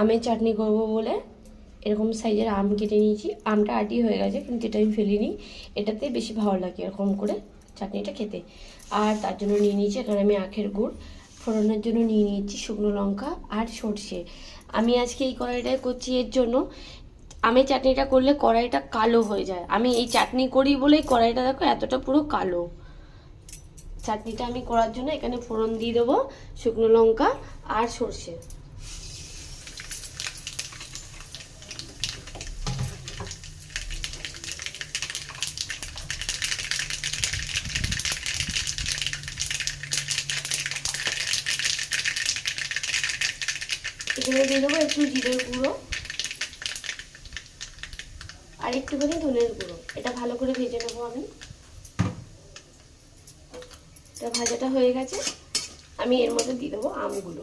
আমের চাটনি করব বলে এরকম সাইজের আম কেটে নিয়েছি। আমটা আটি হয়ে গেছে কিন্তু এটা আমি ফেলিনি, এটাতে বেশি ভালো লাগে এরকম করে চাটনিটা খেতে। আর তার জন্য নিয়ে নিয়েছি এখানে আমি আখের গুড়, ফোড়নের জন্য নিয়ে নিয়েছি শুকনো লঙ্কা আর সর্ষে। আমি আজকে এই কড়াইটাই করছি এর জন্য, আমের চাটনিটা করলে কড়াইটা কালো হয়ে যায়। আমি এই চাটনি করি বলেই কড়াইটা দেখো এতটা পুরো কালো। চাটনিটা আমি করার জন্য এখানে ফোড়ন দিয়ে দেবো শুকনো লঙ্কা আর সর্ষে। এখানে দিয়ে দেবো একটু জিরের গুঁড়ো আর একটুখানি ধনের গুঁড়ো। এটা ভালো করে ভেজে নেবো আমি। এটা ভাজাটা হয়ে গেছে, আমি এর মধ্যে দিয়ে দেবো আমগুলো।